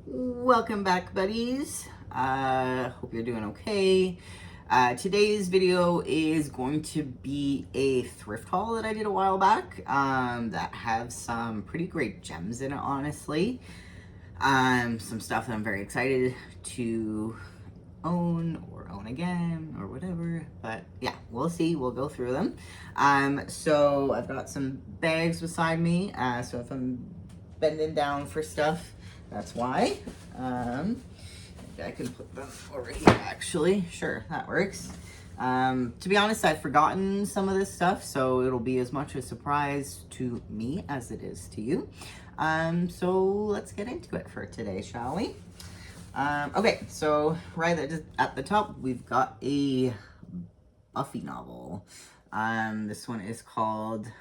Welcome back, buddies. Hope you're doing okay. Today's video is going to be a thrift haul that I did a while back that have some pretty great gems in it, honestly. Some stuff that I'm very excited to own or own again or whatever. But yeah, we'll see. We'll go through them. So I've got some bags beside me. So if I'm bending down for stuff, that's why. Maybe I can put them over here actually. Sure, that works. To be honest, I've forgotten some of this stuff, so it'll be as much a surprise to me as it is to you. So let's get into it for today, shall we? Okay, so right at the top, we've got a Buffy novel. This one is called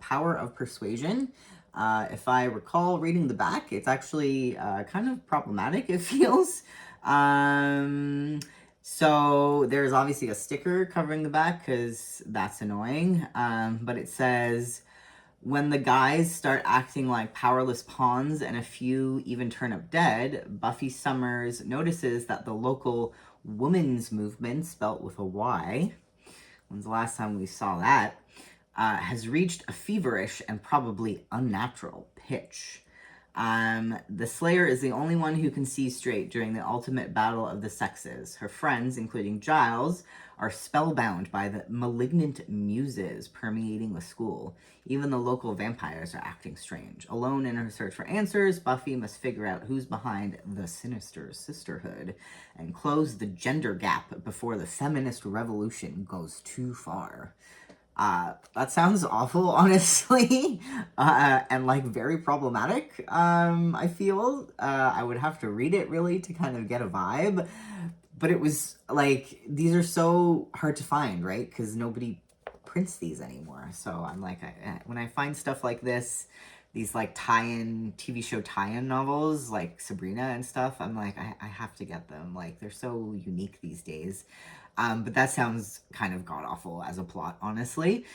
Power of Persuasion. If I recall reading the back, it's actually kind of problematic, it feels. So there's obviously a sticker covering the back because that's annoying. But it says, when the guys start acting like powerless pawns and a few even turn up dead, Buffy Summers notices that the local women's movement, spelt with a Y, when's the last time we saw that, has reached a feverish and probably unnatural pitch. The Slayer is the only one who can see straight during the ultimate battle of the sexes. Her friends, including Giles, are spellbound by the malignant muses permeating the school. Even the local vampires are acting strange. Alone in her search for answers, Buffy must figure out who's behind the sinister sisterhood and close the gender gap before the feminist revolution goes too far. That sounds awful, honestly, and like very problematic. I feel I would have to read it really to kind of get a vibe, but it was like these are so hard to find, right? Because nobody prints these anymore. So I'm like, when I find stuff like this, these like tie-in TV show tie-in novels like Sabrina and stuff, I'm like, I have to get them. Like they're so unique these days. But that sounds kind of god awful as a plot, honestly.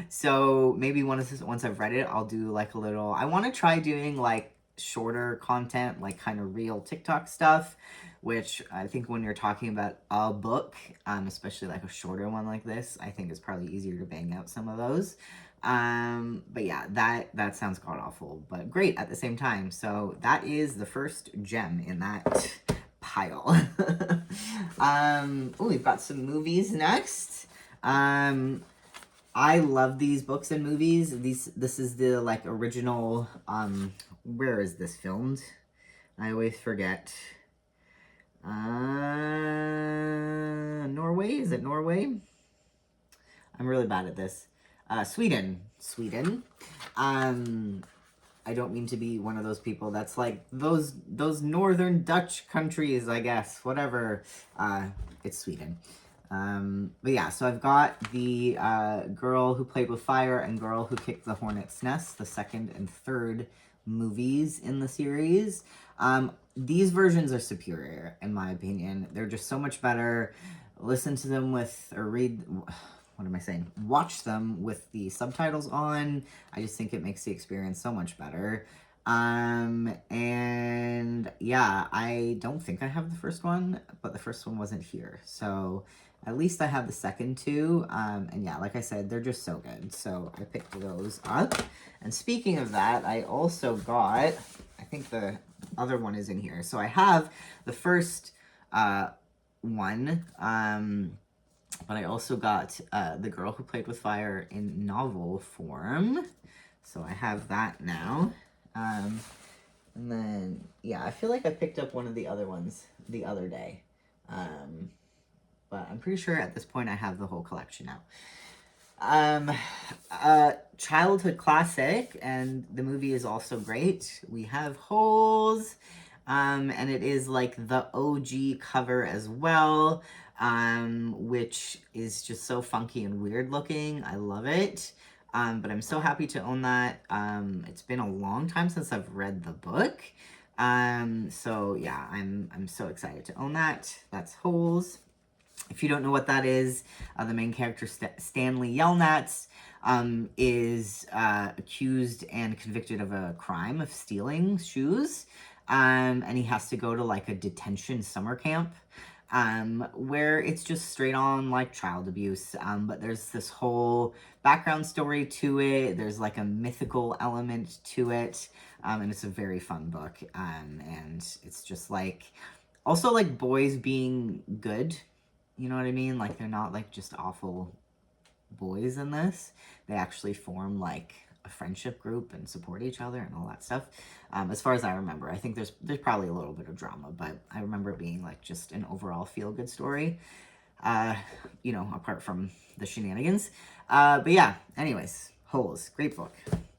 So maybe once I've read it, I'll do like a little. I want to try doing like shorter content, like kind of real TikTok stuff, which I think when you're talking about a book, especially like a shorter one like this, I think it's probably easier to bang out some of those. But yeah, that sounds god awful, but great at the same time. So that is the first gem in that pile. We've got some movies next. I love these books and movies. This is the like original. Where is this filmed? I always forget. Norway? Is it Norway? I'm really bad at this. Sweden. I don't mean to be one of those people that's like those northern Dutch countries, I guess. Whatever. It's Sweden. But yeah, so I've got the Girl Who Played with Fire and Girl Who Kicked the Hornet's Nest, the second and third movies in the series. These versions are superior, in my opinion. They're just so much better. Listen to them with, or read, what am I saying? Watch them with the subtitles on. I just think it makes the experience so much better. And yeah, I don't think I have the first one, but the first one wasn't here. So at least I have the second two. And yeah, like I said, they're just so good. So I picked those up. And speaking of that, I also got, I think the other one is in here. So I have the first one, but I also got The Girl Who Played with Fire in novel form. So I have that now. And then, yeah, I feel like I picked up one of the other ones the other day. But I'm pretty sure at this point I have the whole collection now. Childhood classic, and the movie is also great. We have Holes, and it is like the OG cover as well, which is just so funky and weird looking. I love it. But I'm so happy to own that. It's been a long time since I've read the book. So yeah, I'm so excited to own that. That's Holes. If you don't know what that is, the main character, Stanley Yelnats, is accused and convicted of a crime of stealing shoes. And he has to go to like a detention summer camp, where it's just straight on like child abuse. But there's this whole background story to it. There's like a mythical element to it. And it's a very fun book. And it's just like, also like boys being good. You know what I mean? Like they're not like just awful boys in this. They actually form like a friendship group and support each other and all that stuff. As far as I remember, I think there's probably a little bit of drama, but I remember it being like just an overall feel-good story, you know, apart from the shenanigans. But yeah, anyways, Holes, great book.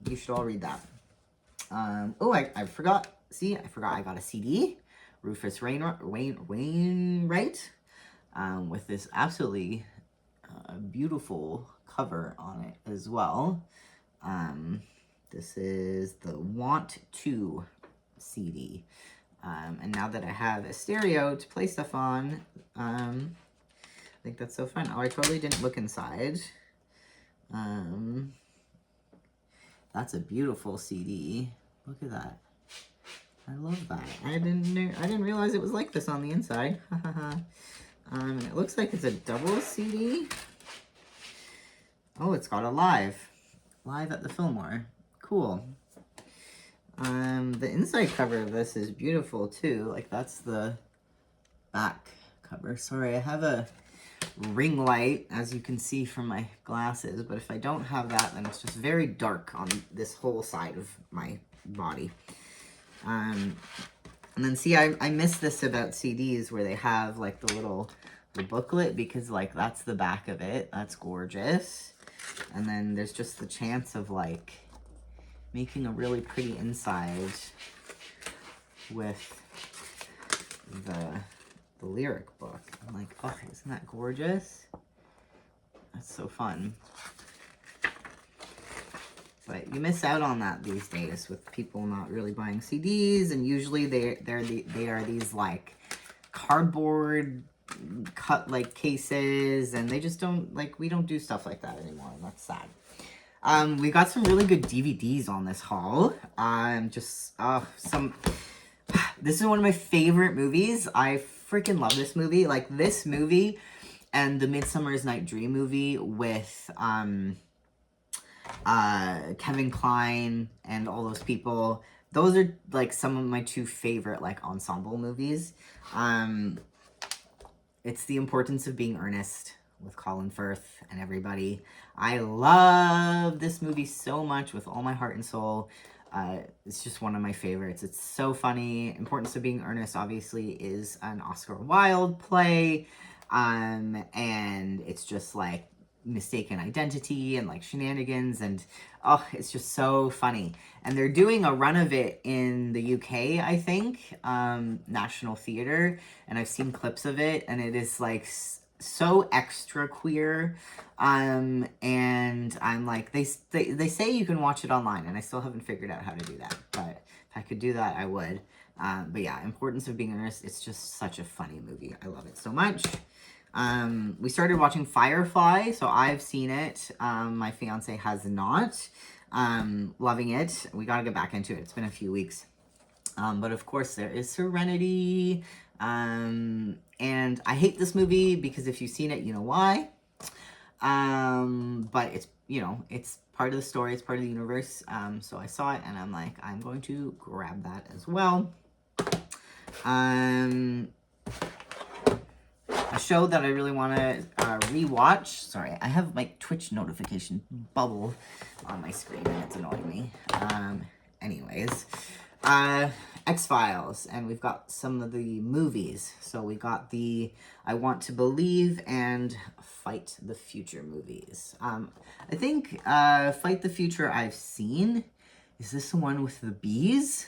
You should all read that. Oh, I forgot. See, I forgot I got a CD, Rufus Wainwright, with this absolutely beautiful cover on it as well. This is the Want To CD. And now that I have a stereo to play stuff on, I think that's so fun. Oh, I totally didn't look inside. That's a beautiful CD. Look at that. I love that. I didn't realize it was like this on the inside. And it looks like it's a double CD. Oh, it's got a live at the Fillmore. Cool. The inside cover of this is beautiful too. Like that's the back cover. Sorry, I have a ring light, as you can see from my glasses, but if I don't have that, then it's just very dark on this whole side of my body. And then see, I miss this about CDs where they have like the booklet, because like that's the back of it. That's gorgeous. And then there's just the chance of like making a really pretty inside with the lyric book. I'm like, oh, isn't that gorgeous? That's so fun. But you miss out on that these days with people not really buying CDs, and usually they are these like cardboard cut like cases, and they just don't like, we don't do stuff like that anymore, and that's sad. We got some really good DVDs on this haul. This is one of my favorite movies. I freaking love this movie. Like this movie and the Midsummer's Night Dream movie with Kevin Kline and all those people. Those are like some of my two favorite like ensemble movies. It's The Importance of Being Earnest with Colin Firth and everybody. I love this movie so much with all my heart and soul. It's just one of my favorites. It's so funny. Importance of Being Earnest obviously is an Oscar Wilde play. And it's just like mistaken identity and like shenanigans, and oh, it's just so funny. And they're doing a run of it in the UK, I think, National Theatre, and I've seen clips of it, and it is like so extra queer. And I'm like, they say you can watch it online, and I still haven't figured out how to do that, but if I could do that, I would. But yeah, Importance of Being Earnest, it's just such a funny movie. I love it so much. We started watching Firefly, so I've seen it. My fiance has not. Loving it. We gotta get back into it. It's been a few weeks. But of course there is Serenity. And I hate this movie because if you've seen it, you know why. But it's, you know, it's part of the story, it's part of the universe. So I saw it and I'm like, I'm going to grab that as well. A show that I really want to rewatch. Sorry, I have my Twitch notification bubble on my screen and it's annoying me. Anyways, X-Files, and we've got some of the movies. So we got the I Want to Believe and Fight the Future movies. I think Fight the Future I've seen. Is this the one with the bees?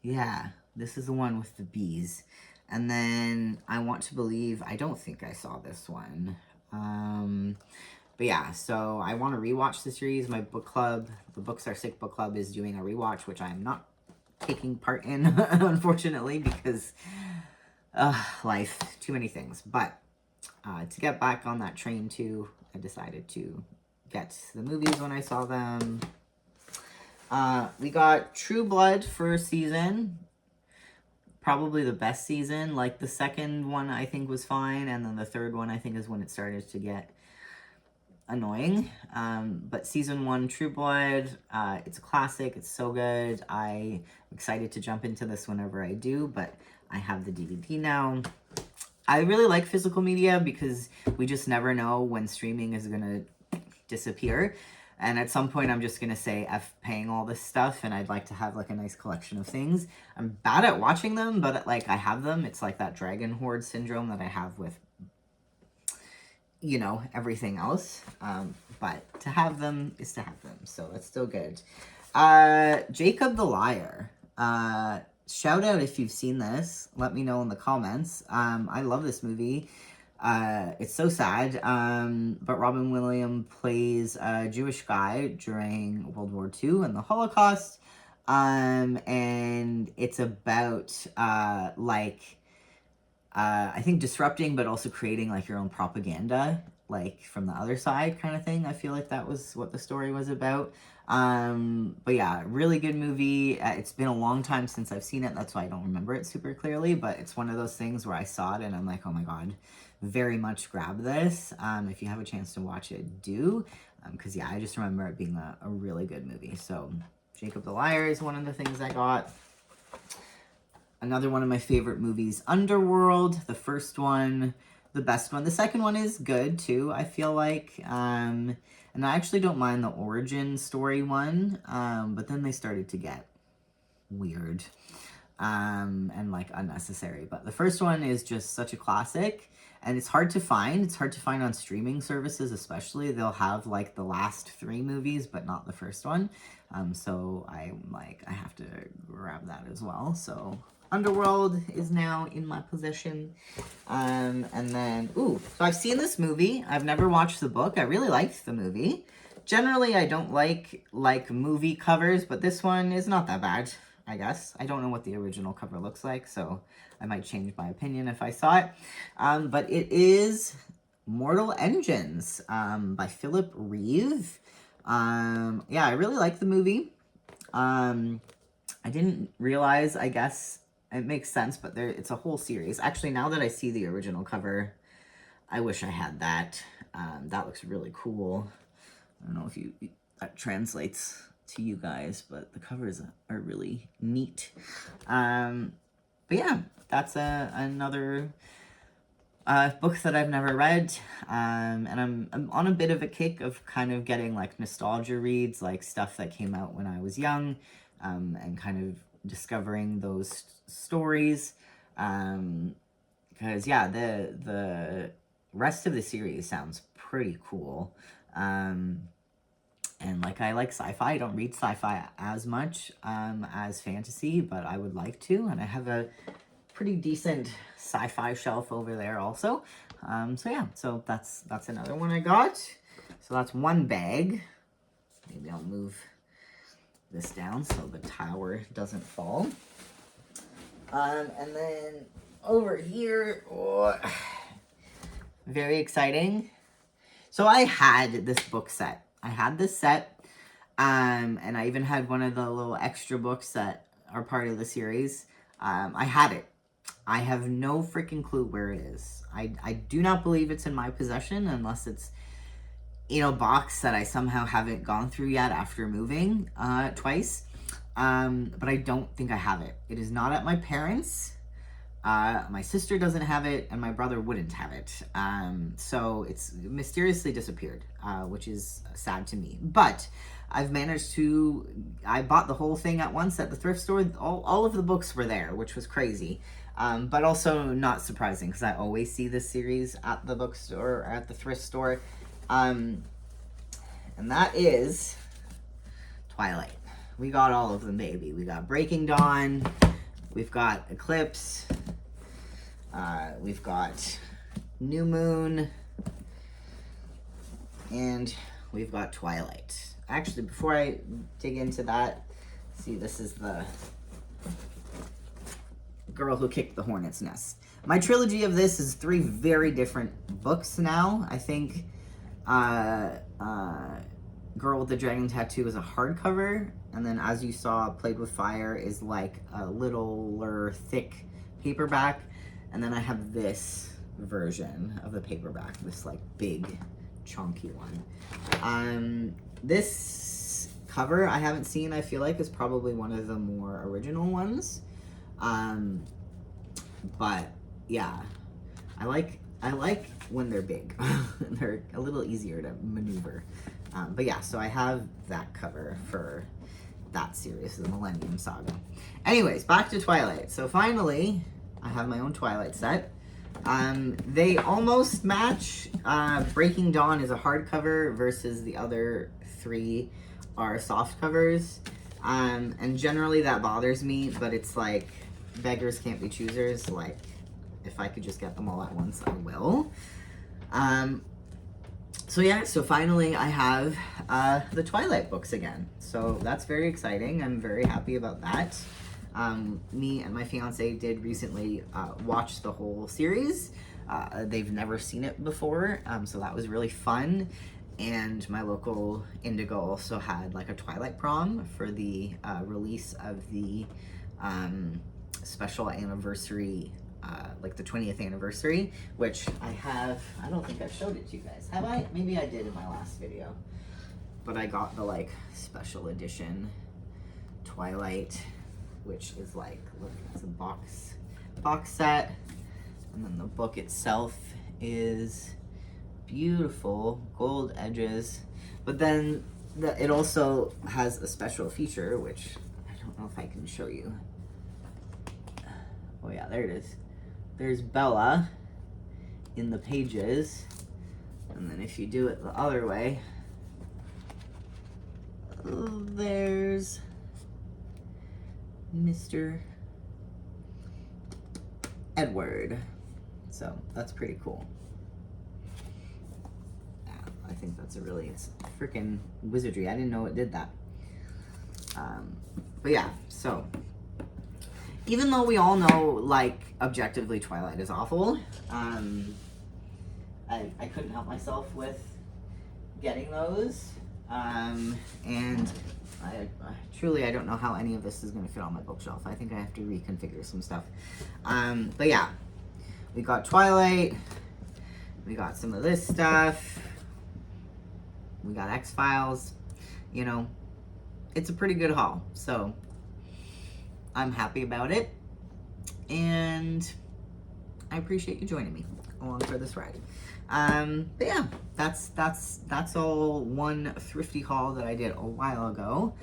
Yeah, this is the one with the bees. And then I Want to Believe, I don't think I saw this one. But yeah, so I want to rewatch the series. My book club, the Books Are Sick book club, is doing a rewatch, which I'm not taking part in, unfortunately, because life, too many things. But to get back on that train too, I decided to get the movies when I saw them. We got True Blood first season. Probably the best season. Like, the second one I think was fine, and then the third one I think is when it started to get annoying. But season 1, True Blood, it's a classic. It's so good. I'm excited to jump into this whenever I do, but I have the DVD now. I really like physical media because we just never know when streaming is gonna disappear. And at some point, I'm just gonna say F paying all this stuff, and I'd like to have like a nice collection of things. I'm bad at watching them, but like I have them. It's like that Dragon Horde syndrome that I have with, you know, everything else. But to have them is to have them, so it's still good. Jacob the Liar. Shout out if you've seen this. Let me know in the comments. I love this movie. It's so sad, but Robin Williams plays a Jewish guy during World War II and the Holocaust, and it's about, I think disrupting, but also creating, like, your own propaganda, like, from the other side kind of thing. I feel like that was what the story was about. But yeah, really good movie. It's been a long time since I've seen it. That's why I don't remember it super clearly, but it's one of those things where I saw it and I'm like, oh my God, very much grab this. If you have a chance to watch it, do. Because yeah, I just remember it being a really good movie. So Jacob the Liar is one of the things I got. Another one of my favorite movies, Underworld. The first one, the best one. The second one is good too, I feel like. And I actually don't mind the origin story one, but then they started to get weird and like unnecessary. But the first one is just such a classic, and it's hard to find. It's hard to find on streaming services, especially. They'll have like the last 3 movies, but not the first one. So I'm like, I have to grab that as well. So Underworld is now in my possession. And then, so I've seen this movie. I've never watched the book. I really liked the movie. Generally, I don't like movie covers, but this one is not that bad, I guess. I don't know what the original cover looks like, so I might change my opinion if I saw it. But it is Mortal Engines by Philip Reeve. Yeah, I really like the movie. I didn't realize, I guess, it makes sense, but it's a whole series. Actually, now that I see the original cover, I wish I had that. That looks really cool. I don't know if that translates to you guys, but the covers are really neat. But yeah, that's another book that I've never read. And I'm on a bit of a kick of kind of getting like nostalgia reads, like stuff that came out when I was young, and kind of discovering those stories. Because yeah, the rest of the series sounds pretty cool. And like, I like sci-fi. I don't read sci-fi as much as fantasy, but I would like to. And I have a pretty decent sci-fi shelf over there also. So yeah, so that's another one I got. So that's one bag. Maybe I'll move this down so the tower doesn't fall. And then over here, very exciting. So I had this book set. I had this set, and I even had one of the little extra books that are part of the series. I had it. I have no freaking clue where it is. I do not believe it's in my possession unless it's in a box that I somehow haven't gone through yet after moving twice. But I don't think I have it. It is not at my parents'. My sister doesn't have it, and my brother wouldn't have it. So it's mysteriously disappeared, which is sad to me. But I've managed to, I bought the whole thing at once at the thrift store. All of the books were there, which was crazy. But also not surprising, because I always see this series at the bookstore, or at the thrift store. And that is Twilight. We got all of them, baby. We got Breaking Dawn. We've got Eclipse. We've got New Moon. And we've got Twilight. Actually, before I dig into that, see, this is the Girl Who Kicked the Hornet's Nest. My trilogy of this is 3 very different books now. I think Girl with the Dragon Tattoo is a hardcover, And then as you saw, Played with Fire is like a littler, thick paperback. And then I have this version of the paperback, this like big, chunky one. This cover I haven't seen, I feel like is probably one of the more original ones. But yeah, I like when they're big. They're a little easier to maneuver. But yeah, so I have that cover for that series, the Millennium Saga. Anyways, back to Twilight. So finally, I have my own Twilight set. They almost match. Breaking Dawn is a hardcover versus the other 3 are soft covers. And generally that bothers me, but it's like, beggars can't be choosers. Like, if I could just get them all at once, I will. So yeah, so finally I have the Twilight books again. So that's very exciting. I'm very happy about that. Me and my fiance did recently watch the whole series. They've never seen it before, so that was really fun. And my local Indigo also had like a Twilight prom for the release of the special anniversary, like the 20th anniversary, which I have. I don't think I've showed it to you guys. Have I? Maybe I did in my last video. But I got the like special edition Twilight, which is like, look, it's a box set. And then the book itself is beautiful, gold edges. But then it also has a special feature, which I don't know if I can show you. Oh yeah, there it is. There's Bella in the pages. And then if you do it the other way, there's Mr. Edward. So that's pretty cool. Yeah, I think that's it's freaking wizardry. I didn't know it did that. But yeah, so even though we all know, like, objectively Twilight is awful, I couldn't help myself with getting those. And I truly, I don't know how any of this is going to fit on my bookshelf. I think I have to reconfigure some stuff. But yeah, we got Twilight, we got some of this stuff, we got X-Files. You know, it's a pretty good haul, so I'm happy about it, and I appreciate you joining me along for this ride. But yeah, that's all one thrifty haul that I did a while ago.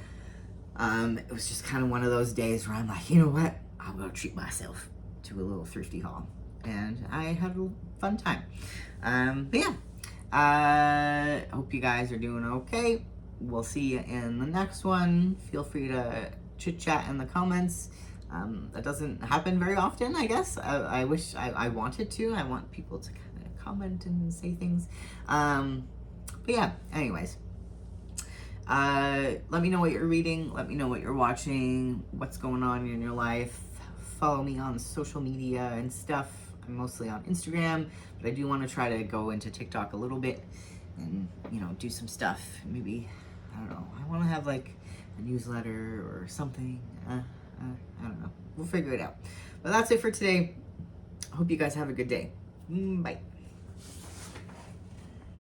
It was just kind of one of those days where I'm like, you know what? I'm gonna treat myself to a little thrifty haul, and I had a fun time. But yeah, I hope you guys are doing okay. We'll see you in the next one. Feel free to chit chat in the comments. That doesn't happen very often, I guess. I wish I wanted to. I want people to kind of comment and say things. But yeah, anyways. Let me know what you're reading. Let me know what you're watching. What's going on in your life. Follow me on social media and stuff. I'm mostly on Instagram, but I do want to try to go into TikTok a little bit and, you know, do some stuff. Maybe, I don't know. I want to have like a newsletter or something. I don't know. We'll figure it out. But that's it for today. Hope you guys have a good day. Bye.